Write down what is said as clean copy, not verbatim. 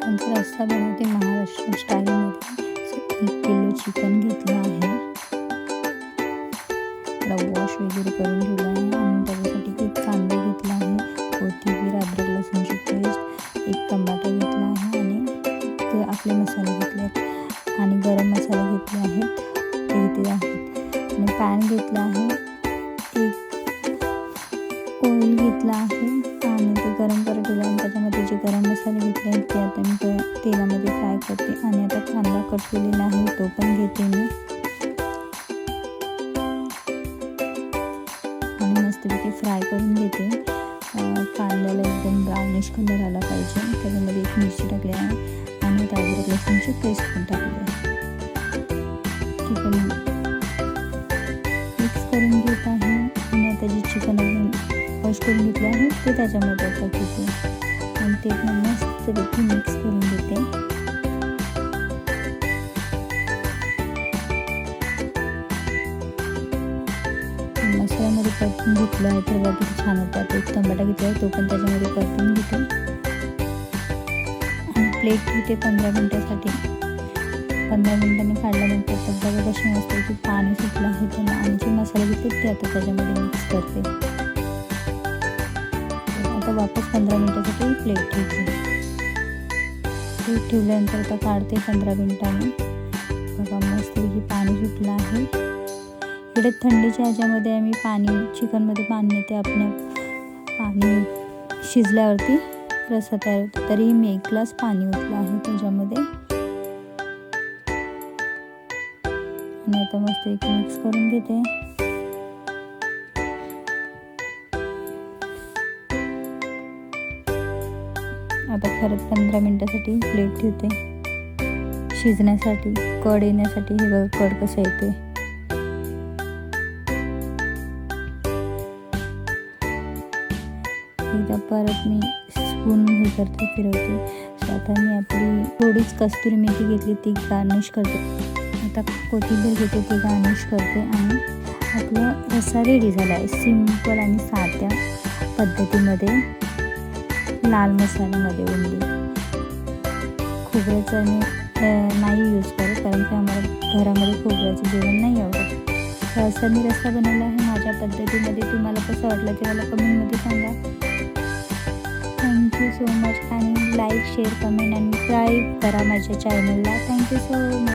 चिकनचा रस्सा बनवते महाराष्ट्रीयन स्टाईलमध्ये. 1 किलो चिकन घेतलं आहे, त्याला वॉश वगैरे करून ठेवलं आहे आणि त्याच्यासाठी 1 कांदा घेतला आहे, कोथिंबीर, अद्रक लसूणची पेस्ट, 1 टमाटा घेतला आहे आणि आपले मसाले घेतले आहेत आणि गरम मसाले घेतले आहेत ते इथे आहेत आणि पॅन घेतला आहे, 1 ऑइल घेतला आहे आणि ते गरम करत ठेवलं आणि त्याच्यामध्ये जे गरम मसाले घेतले आहेत ते आता मी तेलामध्ये फ्राय करते आणि आता कांदा कट केलेला आहे तो पण घेते मी आणि मस्तपैकी फ्राय करून घेते. कांद्याला एकदम ब्राउनिश कलर आला पाहिजे. त्याच्यामध्ये 1 मिरची टाकली आहे आणि अद्रक लसूणची पेस्ट पण टाकली आहे. चिकन मिक्स करून घेत आहे आणि आता जे चिकन वॉश करून घेतले आहे ते त्याच्यामध्ये आता घेते आणि ते पण मस्तपैकी मिक्स करून घेते. मसाल्यामध्ये परतून घेतलं आहे तर बघा किती छान होतं. आता 1 टमाटा घेतला आहे तो पण त्याच्यामध्ये परतून घेते आणि प्लेट घेते 15 मिनिटासाठी. 15 मिनिटांनी काढल्यानंतर तर बघा कशी मस्त की पाणी सुटलं आहे त्याला आणि जे मसाले घेतले ते आता त्याच्यामध्ये मिक्स करते. आता वापस 15 मिनिटासाठी प्लेट ठेवते. प्लेट ठेवल्यानंतर आता काढते 15 मिनिटांनी. बघा मस्तपैकी पाणी सुटलं आहे. इकडे थंडीच्या ह्याच्यामध्ये आम्ही चिकनमध्ये पाणी येते आपल्या पाणी शिजल्यावरती रस्सा तयार होतो. तरी मी 1 ग्लास पाणी ओतलं आहे त्याच्यामध्ये आणि आता मस्तपैकी मिक्स करून घेते. आता परत 15 मिनिटासाठी प्लेट ठेवते शिजण्यासाठी, कड येण्यासाठी. हे बघा कड कसं येते. एकदा परत मी स्पून हे करते, फिरवते. आता मी आपली थोडीच कस्तुरी मेथी घेतली ती गार्निश करते. आता कोथिंबीर घेते ती गार्निश करते आणि आपला रस्सा रेडी झाला आहे. सिंपल आणि साध्या पद्धतीमध्ये लाल मसाल्यामध्ये ओनली. खोबऱ्याचं मी नाही यूज करत कारण की आम्हाला घरामध्ये खोबऱ्याचं जेवण नाही आवडत. तर असं मी रस्सा बनवला आहे माझ्या पद्धतीमध्ये. तुम्हाला कसं वाटलं ते मला कमेंटमध्ये सांगा. थँक्यू सो मच आणि लाईक, शेअर, कमेंट आणि सबस्क्राईब करा माझ्या चॅनलला. Thank you so much.